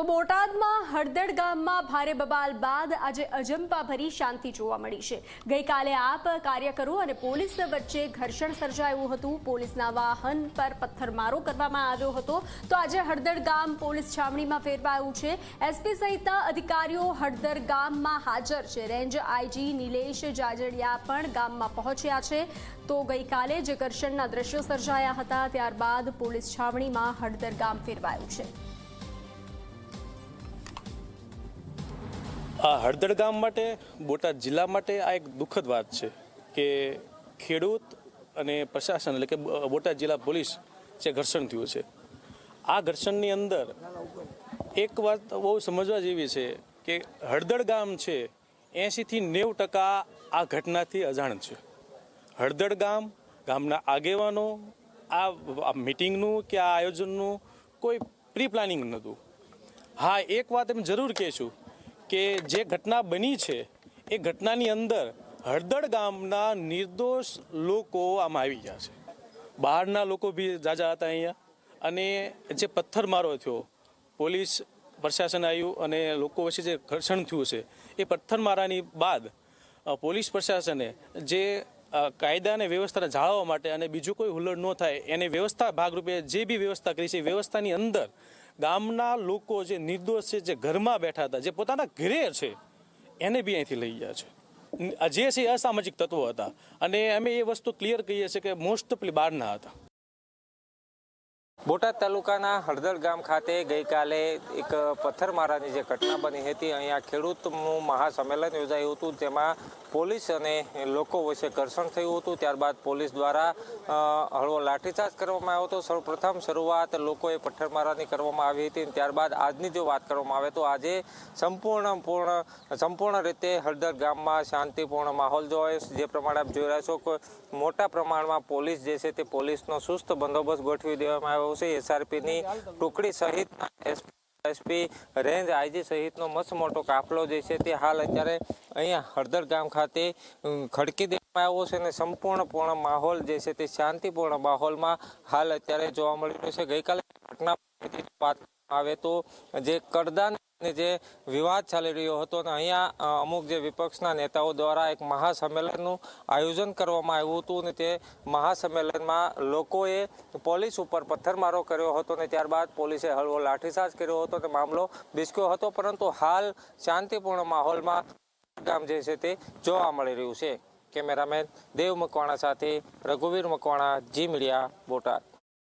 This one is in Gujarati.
તો બોટાદમાં હળદડ ગામમાં ભારે બબાલ બાદ આજે અજંપાભરી શાંતિ જોવા મળી છે। ગઈકાલે આપ કાર્યકરો અને પોલીસ વચ્ચે ઘર્ષણ સર્જાયું હતું। પોલીસના વાહન પર પથ્થરમારો કરવામાં આવ્યો હતો। તો આજે હળદડ ગામ પોલીસ છાવણીમાં ફેરવાયું છે। એસપી સહિતના અધિકારીઓ હળદડ ગામમાં હાજર છે। રેન્જ આઈજી નિલેશ જાજડિયા પણ ગામમાં પહોંચ્યા છે। તો ગઈકાલે જે ઘર્ષણના દ્રશ્યો સર્જાયા હતા ત્યારબાદ પોલીસ છાવણીમાં હળદડ ગામ ફેરવાયું છે। આ હળદડ ગામ માટે બોટાદ જિલ્લા માટે આ એક દુઃખદ વાત છે કે ખેડૂત અને પ્રશાસન એટલે કે બોટાદ જિલ્લા પોલીસ જે ઘર્ષણ થયું છે આ ઘર્ષણની અંદર એક વાત બહુ સમજવા જેવી છે કે હળદડ ગામ છે 80થી 90% આ ઘટનાથી અજાણ છે। હળદડ ગામના આગેવાનો આ મિટિંગનું કે આ આયોજનનું કોઈ પ્રી પ્લાનિંગ નહોતું। હા, એક વાત એમ જરૂર કહેશું કે જે ઘટના બની છે એ ઘટનાની અંદર હળદડ ગામના નિર્દોષ લોકો આમાં આવી ગયા છે। બહારના લોકો બી જાજા હતા અહીંયા અને જે પથ્થરમારો થયો પોલીસ પ્રશાસન આવ્યું અને લોકો વચ્ચે જે ઘર્ષણ થયું છે એ પથ્થરમારાની બાદ પોલીસ પ્રશાસને જે કાયદા અને વ્યવસ્થાને જાળવવા માટે અને બીજું કોઈ હુલ્લડ ન થાય એને વ્યવસ્થા ભાગરૂપે જે બી વ્યવસ્થા કરી છે એ વ્યવસ્થાની અંદર ગામના લોકો જે નિર્દોષ છે જે ઘરમાં બેઠા હતા જે પોતાના ઘરે છે એને બી અહીંથી લઈ ગયા છે। જે છે અસામાજિક તત્વો હતા અને અમે એ વસ્તુ ક્લિયર કહીએ છીએ કે મોસ્ટ ઓફલી બહારના હતા। બોટાદ તાલુકાના હળદડ ગામ ખાતે ગઈકાલે એક પથ્થરમારાની જે ઘટના બની હતી અહીંયા ખેડૂતનું મહાસંમેલન યોજાયું હતું જેમાં પોલીસ અને લોકો વચ્ચે ઘર્ષણ થયું હતું। ત્યારબાદ પોલીસ દ્વારા હળવો લાઠીચાર્જ કરવામાં આવ્યો હતો। સૌપ્રથમ શરૂઆત લોકોએ પથ્થરમારાની કરવામાં આવી હતી। ત્યારબાદ આજની જો વાત કરવામાં આવે તો આજે સંપૂર્ણ રીતે હળદડ ગામમાં શાંતિપૂર્ણ માહોલ જોવાય જે પ્રમાણે આપ જોઈ રહ્યા છો કે મોટા પ્રમાણમાં પોલીસ જે છે તે પોલીસનો સુસ્ત બંદોબસ્ત ગોઠવી દેવામાં આવ્યો છે। એસઆરપીની ટુકડી સહિત એસપી રેન્જ આઈજી સહિતનો મસ્ત મોટો કાફલો જે છે તે હાલ અત્યારે અહીંયા હળદડ ગામ ખાતે ખડકી દેવામાં આવ્યો છે અને સંપૂર્ણ માહોલ જે છે તે શાંતિપૂર્ણ માહોલમાં હાલ અત્યારે જોવા મળી રહ્યો છે। ગઈકાલે ઘટના વાત આવે તો જે કડદાન જે વિવાદ ચાલી રહ્યો હતો અને અહીંયા અમુક જે વિપક્ષના નેતાઓ દ્વારા એક મહાસંમેલનનું આયોજન કરવામાં આવ્યું હતું અને તે મહાસંમેલનમાં લોકોએ પોલીસ ઉપર પથ્થરમારો કર્યો હતો અને ત્યારબાદ પોલીસે હળવો લાઠીચાર્જ કર્યો હતો અને મામલો બિસ્ક્યો હતો પરંતુ હાલ શાંતિપૂર્ણ માહોલમાં ગામ જે છે તે જોવા મળી રહ્યું છે। કેમેરામેન દેવ મકવાણા સાથે રઘુવીર મકવાણા, જી મીડિયા, બોટાદ।